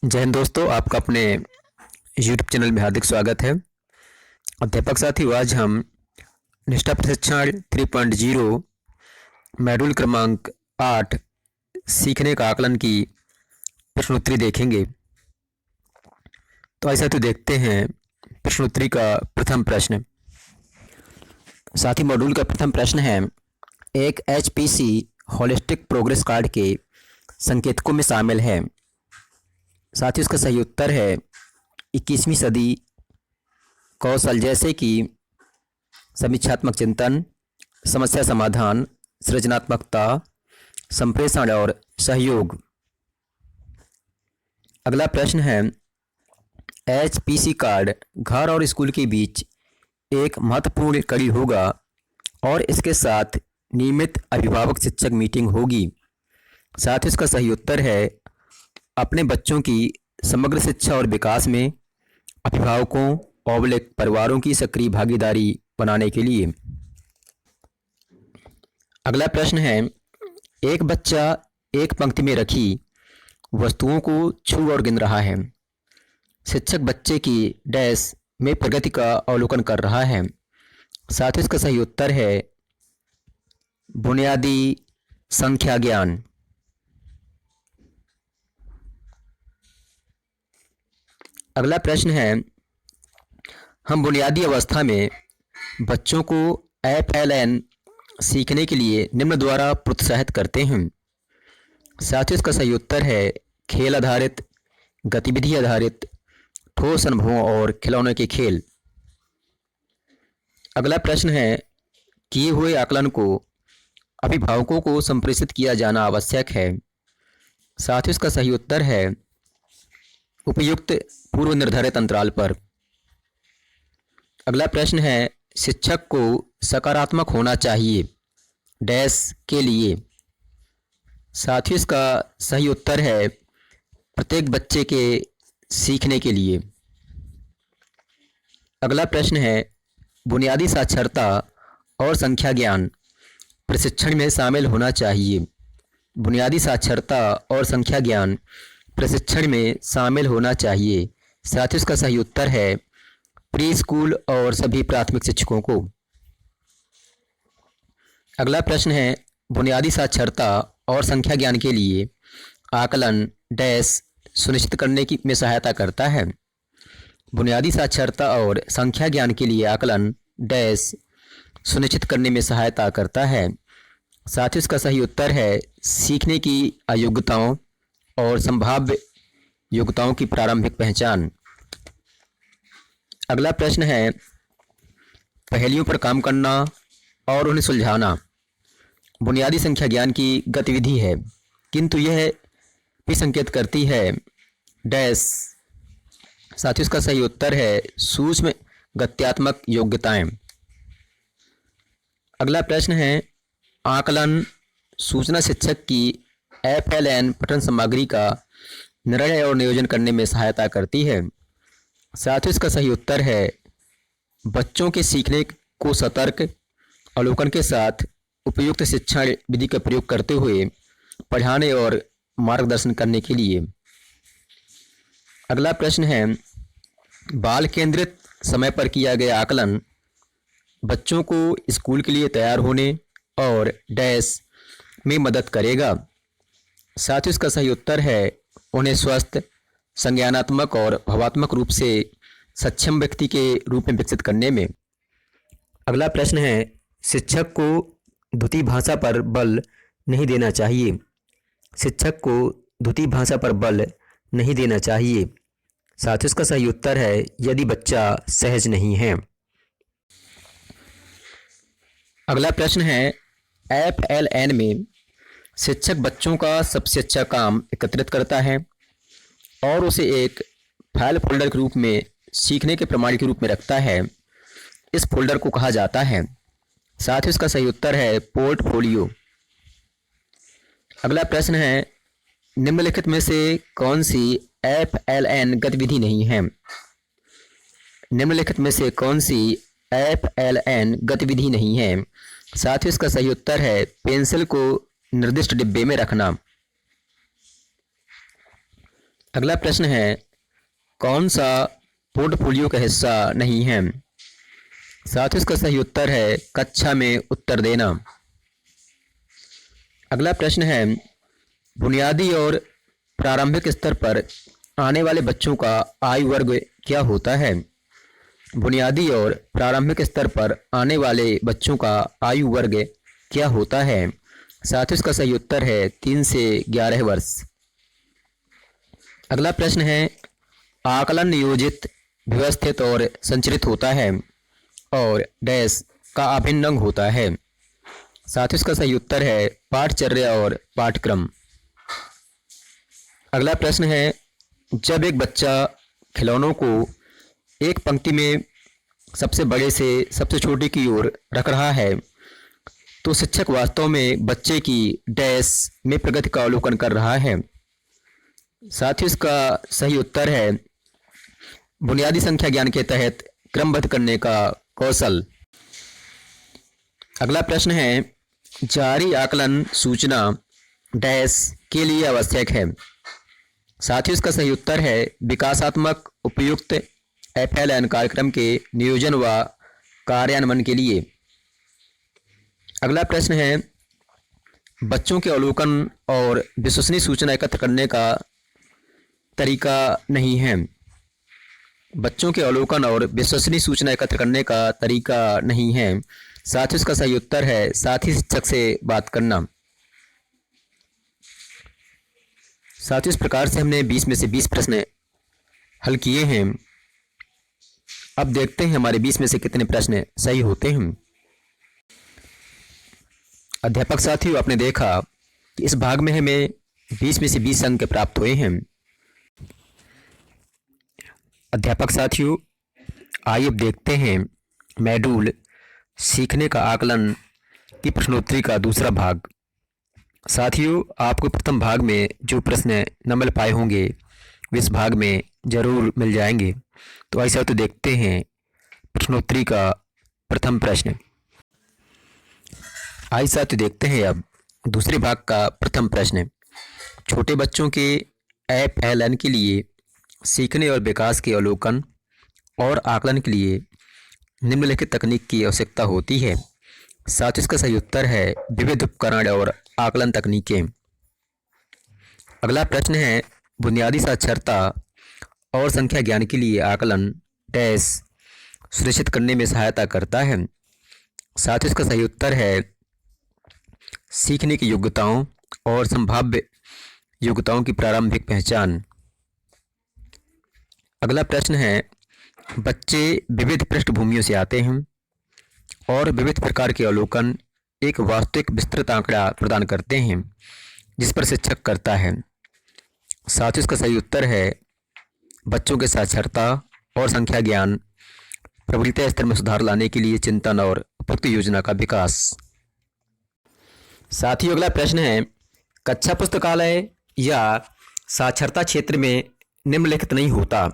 जय हिंद दोस्तों, आपका अपने YouTube चैनल में हार्दिक स्वागत है। अध्यापक साथियों, आज हम निष्ठा प्रशिक्षण 3.0 मॉड्यूल क्रमांक 8 सीखने का आकलन की प्रश्नोत्तरी देखेंगे। तो ऐसा तो देखते हैं प्रश्नोत्तरी का प्रथम प्रश्न। साथी, मॉड्यूल का प्रथम प्रश्न है, एक HPC होलिस्टिक प्रोग्रेस कार्ड के संकेतकों में शामिल है। साथ ही उसका सही उत्तर है 21वीं सदी कौशल, जैसे कि समीक्षात्मक चिंतन, समस्या समाधान, सृजनात्मकता, संप्रेषण और सहयोग। अगला प्रश्न है, HPC कार्ड घर और स्कूल के बीच एक महत्वपूर्ण कड़ी होगा और इसके साथ नियमित अभिभावक शिक्षक मीटिंग होगी। साथ ही इसका सही उत्तर है अपने बच्चों की समग्र शिक्षा और विकास में अभिभावकों और परिवारों की सक्रिय भागीदारी बनाने के लिए। अगला प्रश्न है, एक बच्चा एक पंक्ति में रखी वस्तुओं को छू और गिन रहा है। शिक्षक बच्चे की डैश में प्रगति का अवलोकन कर रहा है। साथ ही इसका सही उत्तर है बुनियादी संख्या ज्ञान। अगला प्रश्न है, हम बुनियादी अवस्था में बच्चों को FLN सीखने के लिए निम्न द्वारा प्रोत्साहित करते हैं। साथ ही इसका सही उत्तर है खेल आधारित, गतिविधि आधारित, ठोस अनुभवों और खिलौनों के खेल। अगला प्रश्न है, किए हुए आकलन को अभिभावकों को संप्रेषित किया जाना आवश्यक है। साथ ही इसका सही उत्तर है उपयुक्त पूर्व निर्धारित अंतराल पर। अगला प्रश्न है, शिक्षक को सकारात्मक होना चाहिए डैश के लिए। साथ ही इसका सही उत्तर है प्रत्येक बच्चे के सीखने के लिए। अगला प्रश्न है, बुनियादी साक्षरता और संख्या ज्ञान प्रशिक्षण में शामिल होना चाहिए। बुनियादी साक्षरता और संख्या ज्ञान प्रशिक्षण में शामिल होना चाहिए। साथ ही इसका सही उत्तर है प्री स्कूल और सभी प्राथमिक शिक्षकों को। अगला प्रश्न है, बुनियादी साक्षरता और संख्या ज्ञान के लिए आकलन डैश सुनिश्चित करने की में सहायता करता है। बुनियादी साक्षरता और संख्या ज्ञान के लिए आकलन डैश सुनिश्चित करने में सहायता करता है। साथ ही इसका सही उत्तर है सीखने की अयोग्यताओं और संभाव्य योग्यताओं की प्रारंभिक पहचान। अगला प्रश्न है, पहेलियों पर काम करना और उन्हें सुलझाना बुनियादी संख्या ज्ञान की गतिविधि है, किंतु यह भी संकेत करती है डैश। साथ ही इसका सही उत्तर है सूक्ष्म गत्यात्मक योग्यताएं। अगला प्रश्न है, आकलन सूचना शिक्षक की FLN पठन सामग्री का निर्णय और नियोजन करने में सहायता करती है। साथ ही इसका सही उत्तर है बच्चों के सीखने को सतर्क अवलोकन के साथ उपयुक्त शिक्षण विधि का प्रयोग करते हुए पढ़ाने और मार्गदर्शन करने के लिए। अगला प्रश्न है, बाल केंद्रित समय पर किया गया आकलन बच्चों को स्कूल के लिए तैयार होने और डैश में मदद करेगा। साथ ही इसका सही उत्तर है उन्हें स्वस्थ, संज्ञानात्मक और भावात्मक रूप से सक्षम व्यक्ति के रूप में विकसित करने में। अगला प्रश्न है, शिक्षक को द्वितीय भाषा पर बल नहीं देना चाहिए। शिक्षक को द्वितीय भाषा पर बल नहीं देना चाहिए। साथ ही इसका सही उत्तर है यदि बच्चा सहज नहीं है। अगला प्रश्न है, FLN में शिक्षक बच्चों का सबसे अच्छा काम एकत्रित करता है और उसे एक फाइल फोल्डर के रूप में सीखने के प्रमाण के रूप में रखता है। इस फोल्डर को कहा जाता है। साथ ही इसका सही उत्तर है पोर्टफोलियो। अगला प्रश्न है, निम्नलिखित में से कौन सी FLN गतिविधि नहीं है। निम्नलिखित में से कौन सी FLN गतिविधि नहीं है। साथ ही इसका सही उत्तर है पेंसिल को निर्दिष्ट डिब्बे में रखना। अगला प्रश्न है, कौन सा पोर्टफोलियो का हिस्सा नहीं है? साथियों, इसका सही उत्तर है कक्षा में उत्तर देना। अगला प्रश्न है, बुनियादी और प्रारंभिक स्तर पर आने वाले बच्चों का आयु वर्ग क्या होता है? बुनियादी और प्रारंभिक स्तर पर आने वाले बच्चों का आयु वर्ग क्या होता है? साथियों, इसका सही उत्तर है 3 से 11 वर्ष। अगला प्रश्न है, आकलन नियोजित, व्यवस्थित और संचरित होता है और डैश का अभिन्न अंग होता है। साथियों, इसका सही उत्तर है पाठचर्या और पाठ्यक्रम। अगला प्रश्न है, जब एक बच्चा खिलौनों को एक पंक्ति में सबसे बड़े से सबसे छोटे की ओर रख रहा है तो शिक्षक वास्तव में बच्चे की डैश में प्रगति का अवलोकन कर रहा है। साथियों, इसका सही उत्तर है बुनियादी संख्या ज्ञान के तहत क्रमबद्ध करने का कौशल। अगला प्रश्न है, जारी आकलन सूचना डैश के लिए आवश्यक है। साथियों, इसका सही उत्तर है विकासात्मक उपयुक्त FLN कार्यक्रम के नियोजन व कार्यान्वयन के लिए। अगला प्रश्न है, बच्चों के अवलोकन और विश्वसनीय सूचना एकत्र करने का तरीका नहीं है। बच्चों के अवलोकन और विश्वसनीय सूचना एकत्र करने का तरीका नहीं है। साथियों, इसका सही उत्तर है साथी शिक्षक से बात करना। साथियों, इस प्रकार से हमने 20 में से 20 प्रश्न हल किए हैं। अब देखते हैं हमारे 20 में से कितने प्रश्न सही होते हैं। अध्यापक साथियों, आपने देखा कि इस भाग में हमें 20 में से 20 अंक प्राप्त हुए हैं। अध्यापक साथियों, आइए अब देखते हैं मॉड्यूल सीखने का आकलन की प्रश्नोत्तरी का दूसरा भाग। साथियों, आपको प्रथम भाग में जो प्रश्न न मिल पाए होंगे वे इस भाग में जरूर मिल जाएंगे। तो ऐसा तो देखते हैं प्रश्नोत्तरी का प्रथम प्रश्न। आइए साथियों देखते हैं अब दूसरे भाग का प्रथम प्रश्न। छोटे बच्चों के FLN के लिए सीखने और विकास के अवलोकन और आकलन के लिए निम्नलिखित तकनीक की आवश्यकता होती है। साथ ही इसका सही उत्तर है विविध उपकरण और आकलन तकनीकें। अगला प्रश्न है, बुनियादी साक्षरता और संख्या ज्ञान के लिए आकलन डैश सुनिश्चित करने में सहायता करता है। साथ ही इसका सही उत्तर है सीखने की योग्यताओं और संभाव्य योग्यताओं की प्रारंभिक पहचान। अगला प्रश्न है, बच्चे विविध पृष्ठभूमियों से आते हैं और विविध प्रकार के अवलोकन एक वास्तविक विस्तृत आंकड़ा प्रदान करते हैं जिस पर शिक्षक करता है। साथ ही इसका सही उत्तर है बच्चों के साक्षरता और संख्या ज्ञान प्रबलता स्तर में सुधार लाने के लिए चिंतन और उपयुक्त योजना का विकास। साथ ही अगला प्रश्न है, कक्षा पुस्तकालय या साक्षरता क्षेत्र में निम्नलिखित नहीं होता।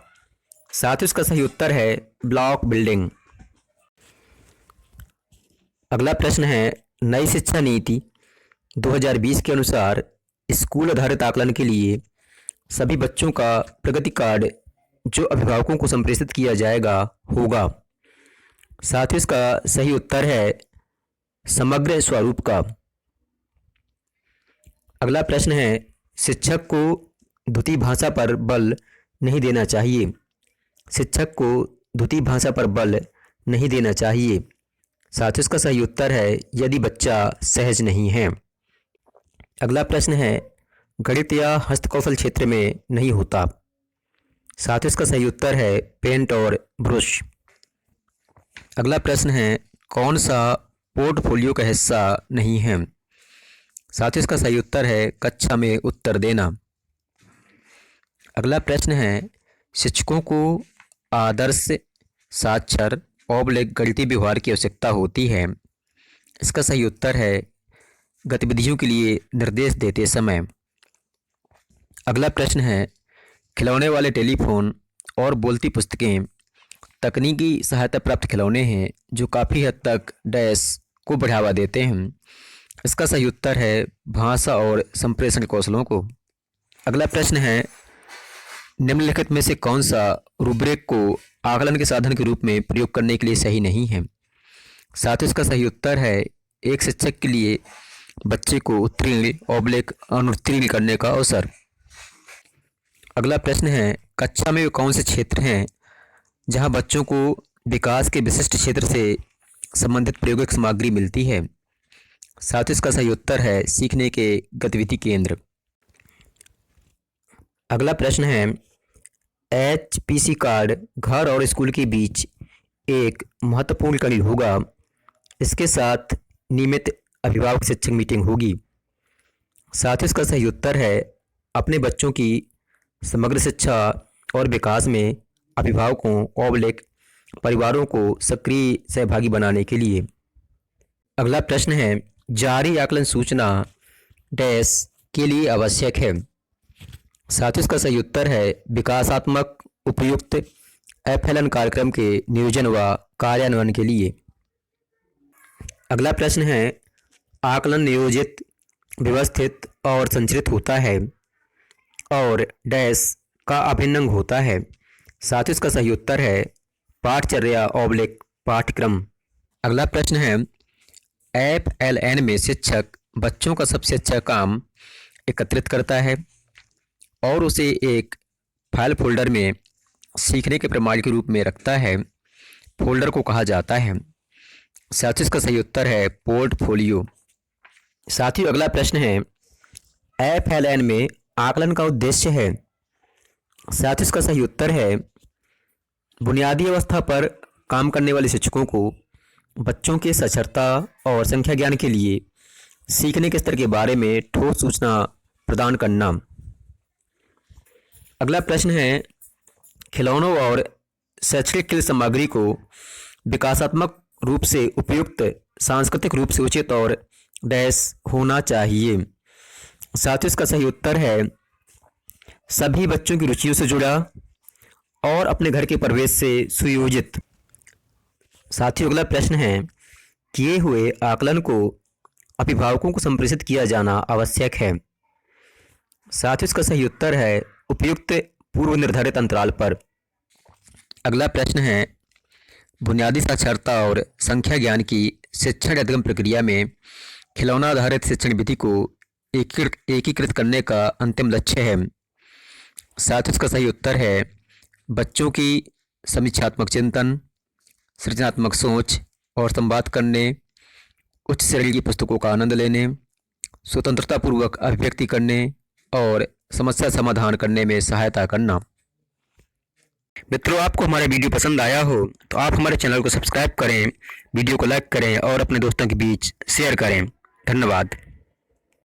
साथ ही इसका सही उत्तर है ब्लॉक बिल्डिंग। अगला प्रश्न है, नई शिक्षा नीति 2020 के अनुसार स्कूल आधारित आकलन के लिए सभी बच्चों का प्रगति कार्ड जो अभिभावकों को संप्रेषित किया जाएगा होगा। साथ ही इसका सही उत्तर है समग्र स्वरूप का। अगला प्रश्न है, शिक्षक को द्वितीय भाषा पर बल नहीं देना चाहिए। शिक्षक को द्वितीय भाषा पर बल नहीं देना चाहिए। साथ ही इसका सही उत्तर है यदि बच्चा सहज नहीं है। अगला प्रश्न है, गणित या हस्तकौशल क्षेत्र में नहीं होता। साथ ही इसका सही उत्तर है पेंट और ब्रश। अगला प्रश्न है, कौन सा पोर्टफोलियो का हिस्सा नहीं है। साथ ही इसका सही उत्तर है कक्षा में उत्तर देना। अगला प्रश्न है, शिक्षकों को आदर्श साक्षर गणितीय व्यवहार की आवश्यकता होती है। इसका सही उत्तर है गतिविधियों के लिए निर्देश देते समय। अगला प्रश्न है, खिलौने वाले टेलीफोन और बोलती पुस्तकें तकनीकी सहायता प्राप्त खिलौने हैं जो काफ़ी हद तक डैश को बढ़ावा देते हैं। इसका सही उत्तर है भाषा और संप्रेषण कौशलों को। अगला प्रश्न है, निम्नलिखित में से कौन सा रूब्रिक को आकलन के साधन के रूप में प्रयोग करने के लिए सही नहीं है? साथ ही इसका सही उत्तर है एक शिक्षक के लिए बच्चे को उत्तीर्ण ऑब्लिक अनुत्तीर्ण करने का अवसर। अगला प्रश्न है, कक्षा में वे कौन से क्षेत्र हैं जहां बच्चों को विकास के विशिष्ट क्षेत्र से संबंधित प्रायोगिक सामग्री मिलती है? साथ ही इसका सही उत्तर है सीखने के गतिविधि केंद्र। अगला प्रश्न है, HPC कार्ड घर और स्कूल के बीच एक महत्वपूर्ण कड़ी होगा। इसके साथ नियमित अभिभावक शिक्षक मीटिंग होगी। साथ ही इसका सही उत्तर है अपने बच्चों की समग्र शिक्षा और विकास में अभिभावकों ऑब्लिक परिवारों को सक्रिय सहभागी बनाने के लिए। अगला प्रश्न है, जारी आकलन सूचना डैश के लिए आवश्यक है। साथ ही इसका सही उत्तर है विकासात्मक उपयुक्त FLN कार्यक्रम के नियोजन व कार्यान्वयन के लिए। अगला प्रश्न है, आकलन नियोजित, व्यवस्थित और संरचित होता है और डैश का अभिन्न अंग होता है। साथ ही इसका सही उत्तर है पाठचर्या ऑब्लिक पाठ्यक्रम। अगला प्रश्न है, FLN में शिक्षक बच्चों का सबसे अच्छा काम एकत्रित करता है और उसे एक फाइल फोल्डर में सीखने के प्रमाण के रूप में रखता है। फोल्डर को कहा जाता है। साथ ही इसका सही उत्तर है पोर्टफोलियो। साथ ही अगला प्रश्न है, FLN में आकलन का उद्देश्य है। साथ ही इसका सही उत्तर है बुनियादी अवस्था पर काम करने वाले शिक्षकों को बच्चों के साक्षरता और संख्या ज्ञान के लिए सीखने के स्तर के बारे में ठोस सूचना प्रदान करना। अगला प्रश्न है, खिलौनों और शैक्षणिक खेल सामग्री को विकासात्मक रूप से उपयुक्त, सांस्कृतिक रूप से उचित और डैश होना चाहिए। साथ ही इसका सही उत्तर है सभी बच्चों की रुचियों से जुड़ा और अपने घर के परिवेश से सुयोजित। साथ ही अगला प्रश्न है, किए हुए आकलन को अभिभावकों को संप्रेषित किया जाना आवश्यक है। साथ ही इसका सही उत्तर है उपयुक्त पूर्व निर्धारित अंतराल पर। अगला प्रश्न है, बुनियादी साक्षरता और संख्या ज्ञान की शिक्षण अधिगम प्रक्रिया में खिलौना आधारित शिक्षण विधि को एकीकृत करने का अंतिम लक्ष्य है। साथ ही इसका सही उत्तर है बच्चों की समीक्षात्मक चिंतन, सृजनात्मक सोच और संवाद करने, उच्च श्रेणी की पुस्तकों का आनंद लेने, स्वतंत्रतापूर्वक अभिव्यक्ति करने और समस्या समाधान करने में सहायता करना। मित्रों, आपको हमारा वीडियो पसंद आया हो तो आप हमारे चैनल को सब्सक्राइब करें, वीडियो को लाइक करें और अपने दोस्तों के बीच शेयर करें। धन्यवाद।